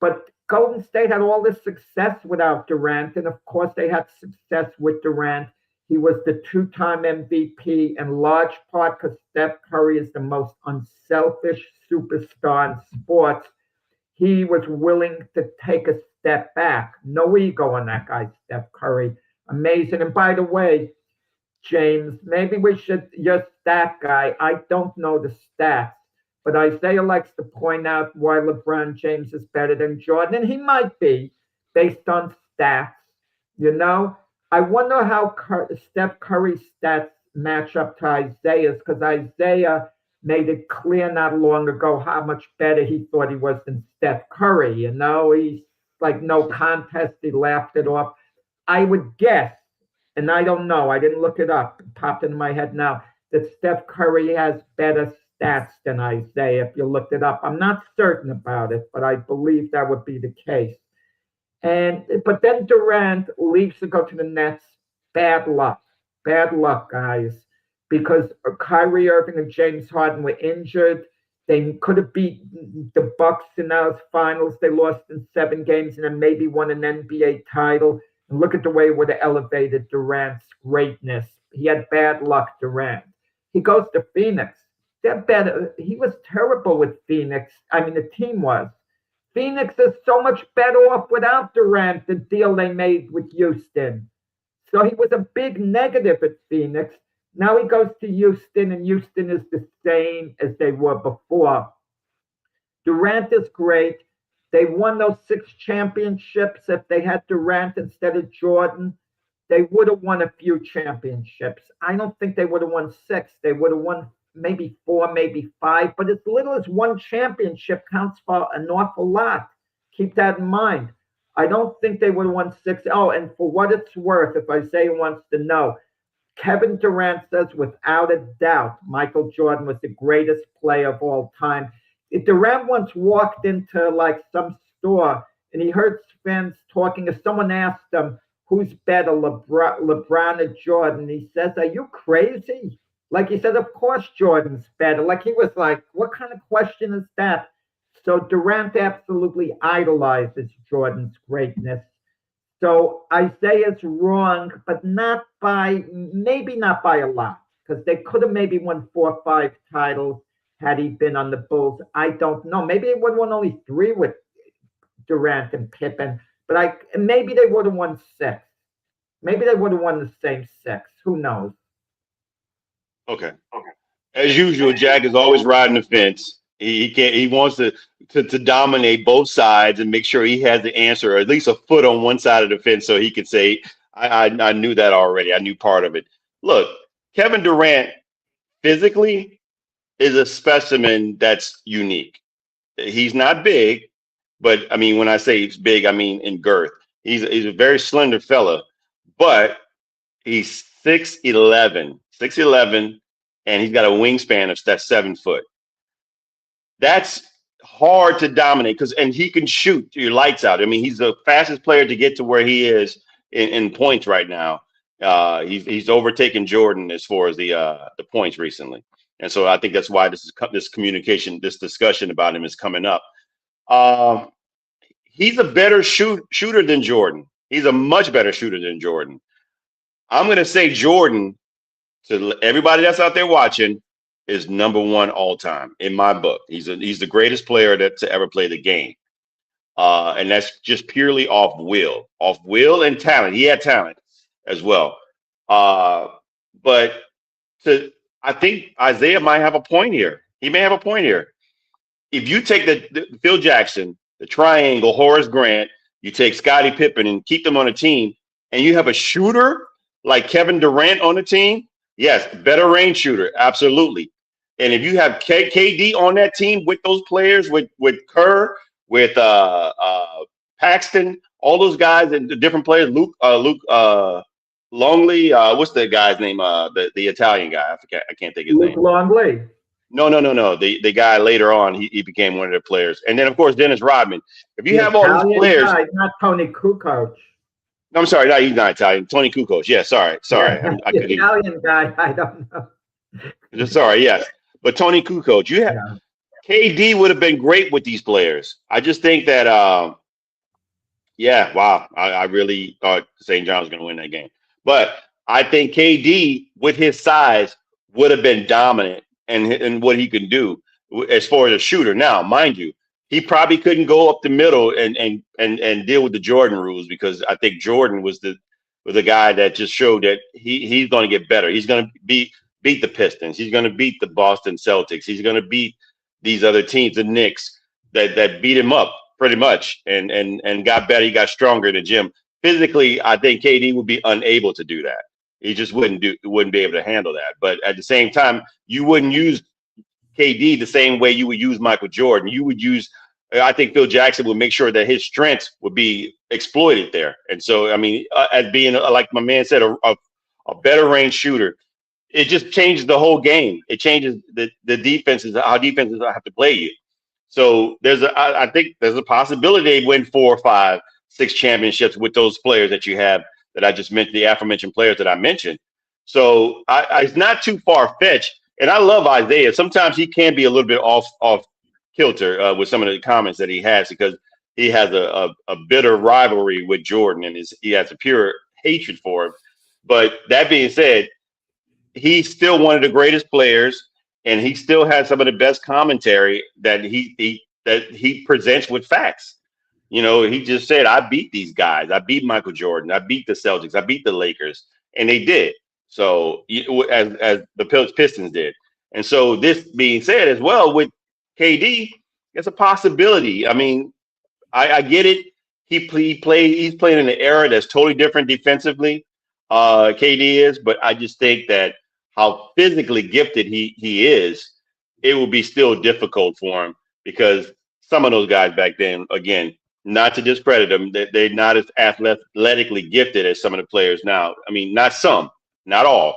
But Golden State had all this success without Durant. And of course, they had success with Durant. He was the two-time MVP in large part because Steph Curry is the most unselfish superstar in sports. He was willing to take a step back. No ego on that guy, Steph Curry. Amazing. And by the way, James, maybe we should, you're stat guy. I don't know the stats, but Isaiah likes to point out why LeBron James is better than Jordan. And he might be based on stats, I wonder how Steph Curry's stats match up to Isaiah's, because Isaiah made it clear not long ago how much better he thought he was than Steph Curry. He's like no contest. He laughed it off. I would guess, and I don't know, I didn't look it up, it popped into my head now, that Steph Curry has better stats than Isaiah if you looked it up. I'm not certain about it, but I believe that would be the case. But then Durant leaves to go to the Nets. Bad luck, guys, because Kyrie Irving and James Harden were injured. They could have beat the Bucks in those finals. They lost in 7 games and then maybe won an NBA title. And look at the way it would have elevated Durant's greatness. He had bad luck, Durant. He goes to Phoenix. They're better. He was terrible with Phoenix. I mean, the team was. Phoenix is so much better off without Durant, the deal they made with Houston. So he was a big negative at Phoenix. Now he goes to Houston, and Houston is the same as they were before. Durant is great. They won those 6 championships. If they had Durant instead of Jordan, they would have won a few championships. I don't think they would have won 6. They would have won maybe 4, maybe 5, but as little as 1 championship counts for an awful lot. Keep that in mind. I don't think they would have won 6. Oh, and for what it's worth, if Isaiah wants to know, Kevin Durant says without a doubt, Michael Jordan was the greatest player of all time. If Durant once walked into like some store and he heard fans talking, and someone asked him, who's better, LeBron or Jordan? He says, are you crazy? Like he said, of course Jordan's better. Like he was like, what kind of question is that? So Durant absolutely idolizes Jordan's greatness. So Isaiah's wrong, but maybe not by a lot, because they could have maybe won 4 or 5 titles had he been on the Bulls. I don't know. Maybe they would have won only 3 with Durant and Pippen, but maybe they would have won 6. Maybe they would have won the same 6. Who knows? Okay. As usual, Jack is always riding the fence. He wants to dominate both sides and make sure he has the answer, or at least a foot on one side of the fence, so he could say, I knew that already. I knew part of it. Look, Kevin Durant physically is a specimen that's unique. He's not big, but I mean, when I say he's big, I mean in girth. He's a very slender fella, but he's 6'11", and he's got a wingspan of that's 7 foot. That's hard to dominate and he can shoot your lights out. I mean, he's the fastest player to get to where he is in points right now. He's overtaken Jordan as far as the points recently, and so I think that's why this discussion about him is coming up. He's a better shooter than Jordan. He's a much better shooter than Jordan. I'm going to say Jordan, to everybody that's out there watching, is number 1 all time in my book. He's the greatest player to ever play the game. And that's just purely off will and talent. He had talent as well. But I think Isaiah might have a point here. He may have a point here. If you take the Phil Jackson, the triangle, Horace Grant, you take Scottie Pippen and keep them on a team, and you have a shooter like Kevin Durant on the team, yes, better range shooter, absolutely. And if you have KD on that team with those players, with Kerr, with Paxton, all those guys and the different players, Luke Longley, what's the guy's name? The Italian guy, I can't think of his name. Luke Longley. No. The guy later on, he became one of their players, and then of course Dennis Rodman. If you have all these players, guy, not Tony Kukoc. No, I'm sorry, no, he's not Italian. Tony Kukoc. Yeah, sorry. Yeah, the Italian guy, I don't know. Sorry, yes. But Tony Kukoc, you have KD would have been great with these players. I just think that I really thought St. John was going to win that game. But I think KD with his size would have been dominant and what he can do as far as a shooter. Now, mind you, he probably couldn't go up the middle and deal with the Jordan rules, because I think Jordan was the guy that just showed that he's going to get better. He's going to beat the Pistons. He's going to beat the Boston Celtics. He's going to beat these other teams, the Knicks, that beat him up pretty much and got better. He got stronger in the gym. Physically, I think KD would be unable to do that. He just wouldn't be able to handle that. But at the same time, you wouldn't use KD the same way you would use Michael Jordan. You would use, I think Phil Jackson would make sure that his strengths would be exploited there. And so, I mean, as being, like my man said, a better range shooter, it just changes the whole game. It changes the defenses, how defenses have to play you. So I think there's a possibility they win 4 or 5, 6 championships with those players that you have, that I just mentioned, the aforementioned players that I mentioned. So it's not too far-fetched. And I love Isaiah. Sometimes he can be a little bit off kilter with some of the comments that he has, because he has a bitter rivalry with Jordan, and he has a pure hatred for him. But that being said, he's still one of the greatest players, and he still has some of the best commentary that he presents with facts. You know, he just said, I beat these guys. I beat Michael Jordan. I beat the Celtics. I beat the Lakers. And they did. So as the Pistons did. And so this being said as well, with KD, it's a possibility. I mean, I get it. He's playing in an era that's totally different defensively. KD is, but I just think that how physically gifted he is, it will be still difficult for him, because some of those guys back then, again, not to discredit them, they're not as athletically gifted as some of the players now. I mean, not some, not all.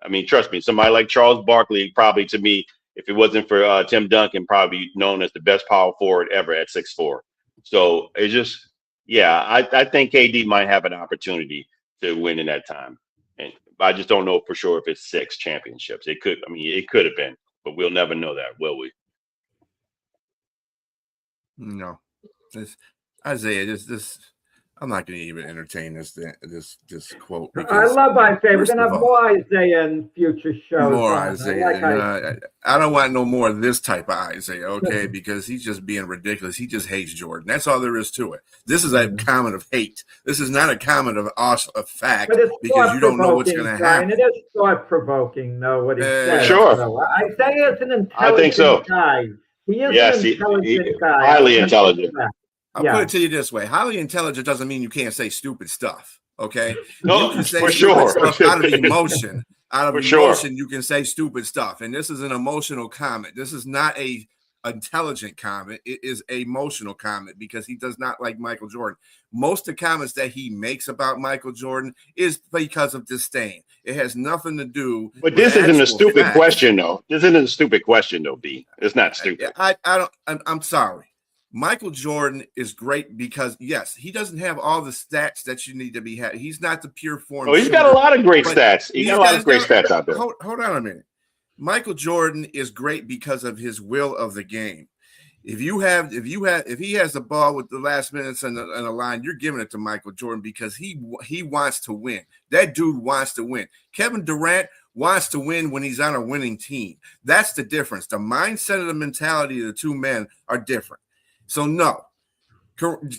I mean, trust me, somebody like Charles Barkley, probably, to me, if it wasn't for Tim Duncan, probably known as the best power forward ever at 6'4". So it's just, yeah, I think KD might have an opportunity to win in that time. And I just don't know for sure if it's 6 championships. It could, I mean, it could have been, but we'll never know that, will we? No, this Isaiah. This. I'm not going to even entertain this quote I because love Isaiah. We're first gonna of have all, more Isaiah in future shows. more on. Isaiah. I like And, Isaiah. I don't want no more of this type of Isaiah, okay? Because he's just being ridiculous. He just hates Jordan. That's all there is to it. This is a comment of hate. This is not a comment of fact But it's because you don't know what's going to Brian. happen. It is thought-provoking, though, what he says. sure. So, Isaiah is an intelligent I think so. guy. He is Yes, an he- intelligent guy. highly intelligent. I'll Yeah. put it to you this way: highly intelligent doesn't mean you can't say stupid stuff. Okay, No, you can say for stupid sure. stuff out of emotion. Out of For sure. emotion, you can say stupid stuff, and this is an emotional comment. This is not a intelligent comment. It is an emotional comment because he does not like Michael Jordan. Most of the comments that he makes about Michael Jordan is because of disdain. It has nothing to do. But with this isn't a actual stupid facts. question, though. This isn't a stupid question, though, B. It's not stupid. I don't. I'm sorry. Michael Jordan is great because yes, he doesn't have all the stats that you need to be had. He's not the pure form. Oh, he's got a lot of great but stats. He's got a lot of great stats out there. Hold on a minute. Michael Jordan is great because of his will of the game. If he has the ball with the last minutes and the line, you're giving it to Michael Jordan because he wants to win. That dude wants to win. Kevin Durant wants to win when he's on a winning team. That's the difference. The mindset and the mentality of the two men are different. So no,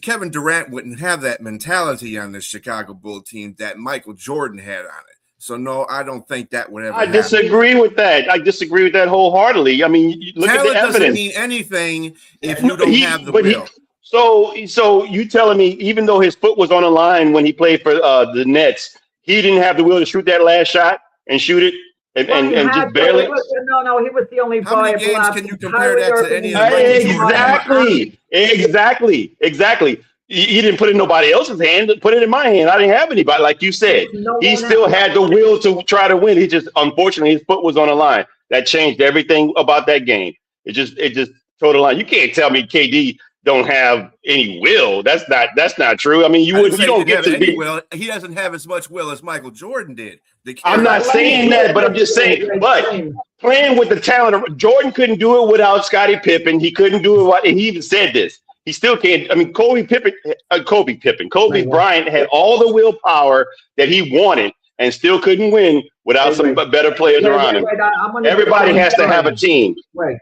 Kevin Durant wouldn't have that mentality on the Chicago Bull team that Michael Jordan had on it. So no, I don't think that would ever I happen. disagree with that. I disagree with that wholeheartedly. I mean, look Talent at the doesn't evidence. mean anything if you don't have the will. So you telling me even though his foot was on the line when he played for the Nets, he didn't have the will to shoot that last shot and shoot it and just barely. He was the only How many viable games option. can you compare that to any of the Exactly. He didn't put it in nobody else's hand. Put it in my hand. I didn't have anybody, like you said. He still had the will to try to win. He just, unfortunately, his foot was on the line. That changed everything about that game. It just tore the line. You can't tell me KD don't have any will. That's not true. I mean, you don't get to be. Will. He doesn't have as much will as Michael Jordan did. I'm not saying that, but I'm just saying. But playing with the talent of Jordan couldn't do it without Scottie Pippen. He couldn't do it. And he even said this. He still can't. I mean, Kobe Bryant had all the willpower that he wanted and still couldn't win without some better players around him. Everybody has to have a team. Wait,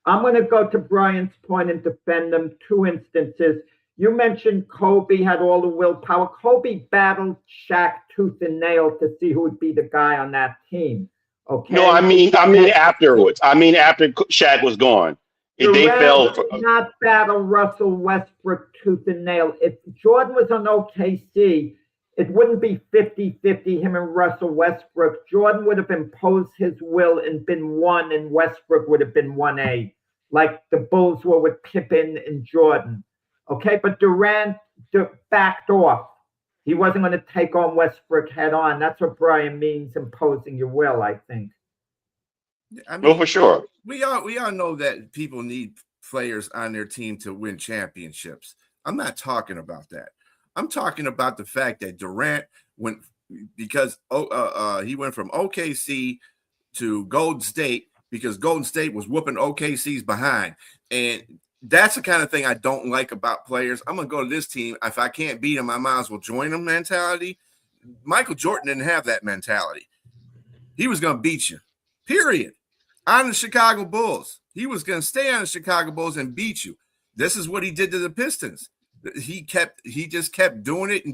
I'm going to go to Brian's point and defend them. 2 instances. You mentioned Kobe had all the willpower. Kobe battled Shaq tooth and nail to see who would be the guy on that team. Okay. No, I mean afterwards. I mean after Shaq was gone. They fell. Did not battle Russell Westbrook tooth and nail. If Jordan was on OKC, it wouldn't be 50-50 him and Russell Westbrook. Jordan would have imposed his will and been 1, and Westbrook would have been 1A, like the Bulls were with Pippen and Jordan. Okay, but Durant backed off. He wasn't going to take on Westbrook head on. That's what Brian means, imposing your will, I think. I mean, No, for sure. We all know that people need players on their team to win championships. I'm not talking about that. I'm talking about the fact that Durant went because he went from OKC to Golden State because Golden State was whooping OKC's behind. And that's the kind of thing I don't like about players. I'm going to go to this team. If I can't beat them, I might as well join them mentality. Michael Jordan didn't have that mentality. He was going to beat you, period. On the Chicago Bulls. He was going to stay on the Chicago Bulls and beat you. This is what he did to the Pistons. He just kept doing it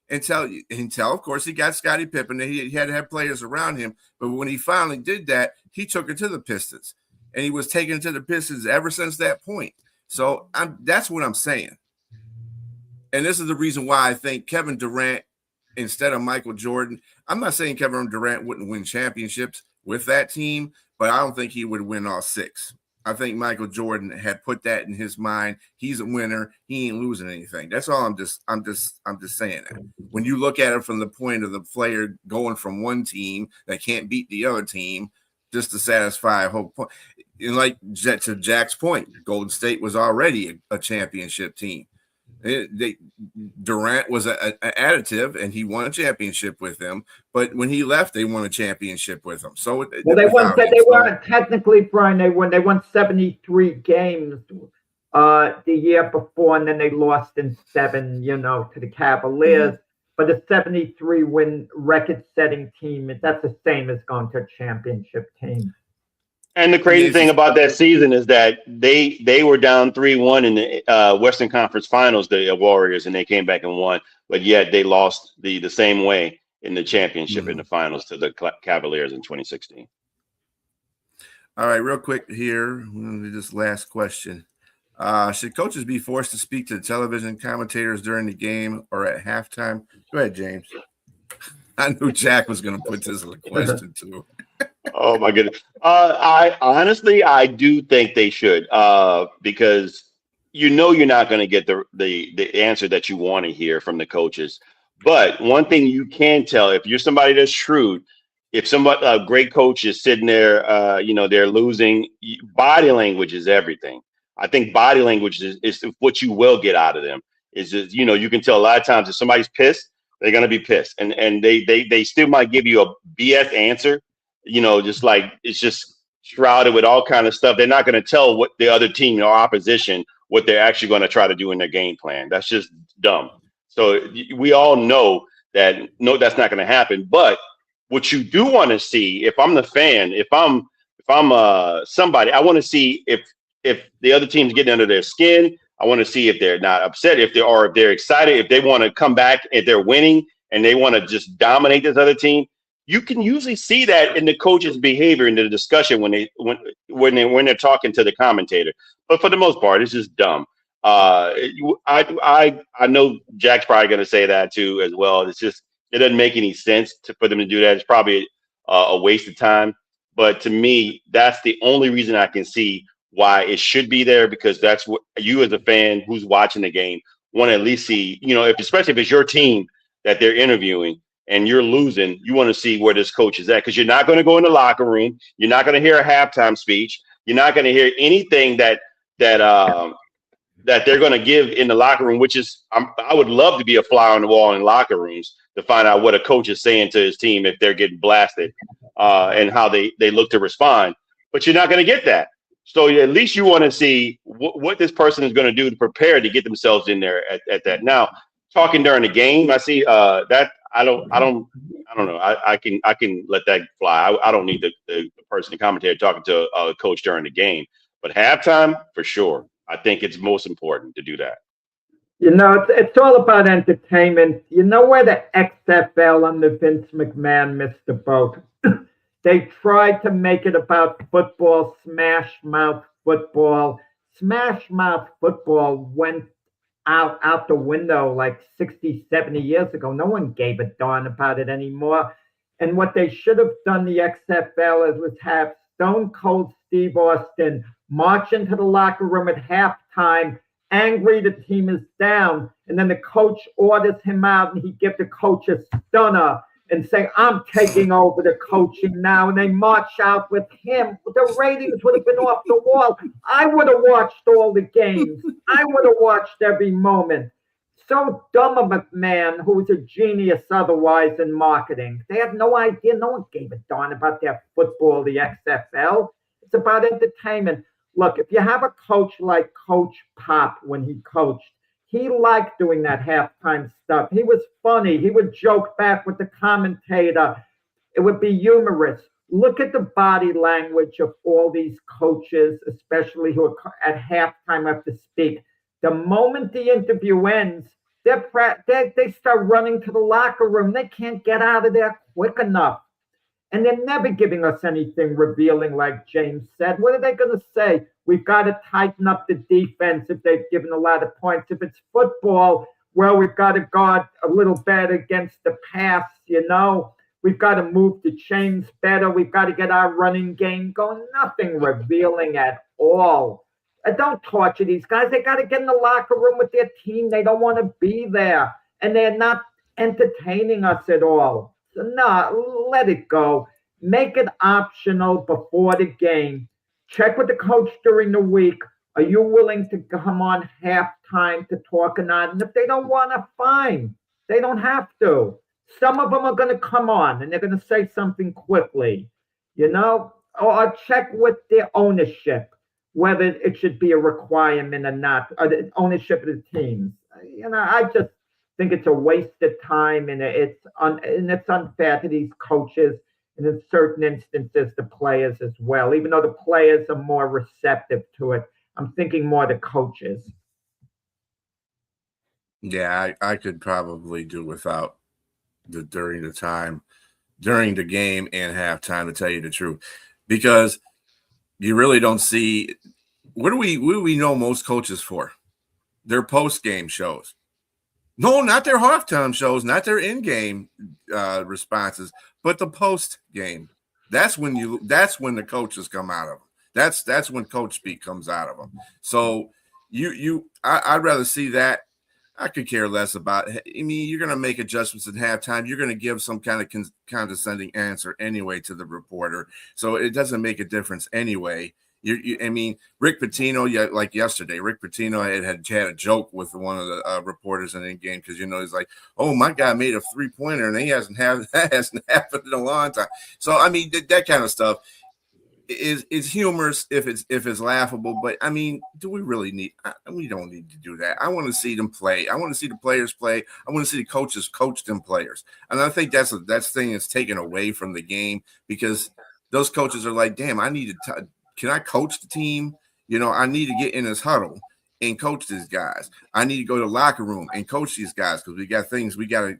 until of course he got Scottie Pippen. He had to have players around him. But when he finally did that, he took it to the Pistons. And he was taking it to the Pistons ever since that point. So that's what I'm saying. And this is the reason why I think Kevin Durant instead of Michael Jordan. I'm not saying Kevin Durant wouldn't win championships with that team, but I don't think he would win all 6. I think Michael Jordan had put that in his mind. He's a winner. He ain't losing anything. That's all. I'm just saying that. When you look at it from the point of the player going from one team that can't beat the other team just to satisfy a whole point. And like to Jack's point, Golden State was already a championship team. Durant was an additive, and he won a championship with them. But when he left, they won a championship with him. So they weren't technically, Brian. They won 73 games the year before, and then they lost in 7, to the Cavaliers. Mm-hmm. But a 73-win record-setting team, that's the same as going to a championship team. And the crazy thing about that season is that they were down 3-1 in the Western Conference Finals, the Warriors, and they came back and won. But yet they lost the same way in the championship in the finals to the Cavaliers in 2016. All right, real quick here, this last question. Should coaches be forced to speak to the television commentators during the game or at halftime? Go ahead, James. I knew Jack was going to put this as a question too. Oh my goodness. I do think they should, because you're not going to get the answer that you want to hear from the coaches. But one thing you can tell, if you're somebody that's shrewd, if a great coach is sitting there, they're losing, body language is everything. I think body language is what you will get out of them. Is just, you can tell a lot of times if somebody's pissed, they're going to be pissed, and they still might give you a BS answer. Just like it's just shrouded with all kind of stuff. They're not going to tell what the other team or opposition what they're actually going to try to do in their game plan. That's just dumb. So we all know that that's not going to happen. But what you do want to see, if I'm the fan, if I'm somebody, I want to see if the other team's getting under their skin. I want to see if they're not upset, if they're excited, if they want to come back, if they're winning and they want to just dominate this other team. You can usually see that in the coach's behavior in the discussion when they're talking to the commentator. But for the most part, it's just dumb. I know Jack's probably going to say that too as well. It doesn't make any sense for them to do that. It's probably a waste of time. But to me, that's the only reason I can see why it should be there, because that's what you as a fan who's watching the game want to at least see. Especially if it's your team that they're interviewing and you're losing, you want to see where this coach is at, because you're not going to go in the locker room. You're not going to hear a halftime speech. You're not going to hear anything that they're going to give in the locker room, which is, I would love to be a fly on the wall in locker rooms to find out what a coach is saying to his team if they're getting blasted, and how they look to respond. But you're not going to get that. So at least you want to see what this person is going to do to prepare to get themselves in there at that. Now, talking during the game, I see that. I don't know. I can let that fly. I don't need the person, the commentator, talking to a coach during the game. But halftime, for sure, I think it's most important to do that. It's all about entertainment. Where the XFL under Vince McMahon missed the boat? They tried to make it about football, smash mouth football. Smash mouth football went out the window like 60, 70 years ago. No one gave a darn about it anymore. And what they should have done, the XFL, was have Stone Cold Steve Austin march into the locker room at halftime, angry the team is down, and then the coach orders him out and he gives the coach a stunner and say, I'm taking over the coaching now, and they march out with him. The ratings would have been off the wall. I would have watched all the games. I would have watched every moment. So dumb of McMahon, who was a genius otherwise in marketing. They had no idea. No one gave a darn about their football, the XFL. It's about entertainment. Look, if you have a coach like Coach Pop when he coached, he liked doing that halftime stuff. He was funny. He would joke back with the commentator. It would be humorous. Look at the body language of all these coaches, especially who are at halftime have to speak. The moment the interview ends, they start running to the locker room. They can't get out of there quick enough. And they're never giving us anything revealing, like James said. What are they going to say? We've got to tighten up the defense if they've given a lot of points. If it's football, well, we've got to guard a little better against the pass, We've got to move the chains better. We've got to get our running game going. Nothing revealing at all. Don't torture these guys. They got to get in the locker room with their team. They don't want to be there. And they're not entertaining us at all. So no, let it go. Make it optional before the game. Check with the coach during the week. Are you willing to come on halftime to talk or not? And if they don't want to, fine. They don't have to. Some of them are going to come on and they're going to say something quickly, or check with their ownership whether it should be a requirement or not, or the ownership of the teams. I just think it's a waste of time, and it's unfair to these coaches, and in certain instances the players as well. Even though the players are more receptive to it, I'm thinking more the coaches. Yeah, I could probably do without during the game and halftime, to tell you the truth, because you really don't see what do we know most coaches for? Their post-game shows. No, not their halftime shows, not their in-game responses, but the post-game. That's when the coaches come out of them. That's when coach speak comes out of them. So I'd rather see that. I could care less about it. I mean, you're going to make adjustments at halftime. You're going to give some kind of condescending answer anyway to the reporter. So it doesn't make a difference anyway. I mean, Rick Pitino, like yesterday, Rick Pitino had a joke with one of the reporters in the game because, he's like, oh, my guy made a 3-pointer and that hasn't happened in a long time. So, I mean, that kind of stuff is humorous if it's laughable, but I mean, do we really need? We don't need to do that. I want to see them play. I want to see the players play. I want to see the coaches coach them players, and I think that's thing that's taken away from the game because those coaches are like, damn, I need to. Can I coach the team? I need to get in this huddle and coach these guys. I need to go to the locker room and coach these guys because we got things we gotta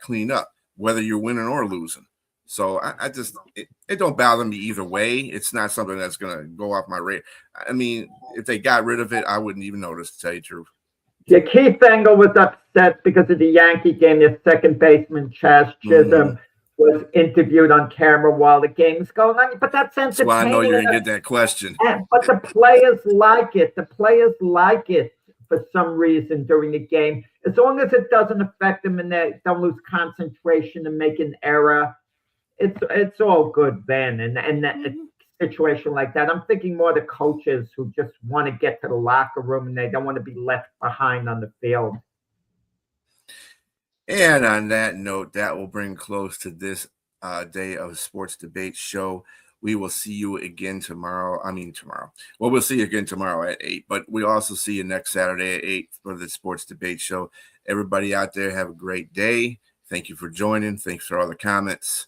clean up, whether you're winning or losing. So I just it don't bother me either way. It's not something that's gonna go off my radar. I mean, if they got rid of it, I wouldn't even notice, to tell you the truth. Yeah, Keith Engel was upset because of the Yankee game. Their second baseman Chaz Chisholm was interviewed on camera while the game's going on. But that's entertaining. That's why I know you're gonna get that question. But the players like it. The players like it for some reason during the game, as long as it doesn't affect them and they don't lose concentration and make an error. It's all good then, and a situation like that. I'm thinking more the coaches who just want to get to the locker room and they don't want to be left behind on the field. And on that note, that will bring close to this day of Sports Debate Show. We will see you again tomorrow. Well, we'll see you again tomorrow at 8, but we also see you next Saturday at 8 for the Sports Debate Show. Everybody out there, have a great day. Thank you for joining. Thanks for all the comments.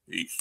Peace.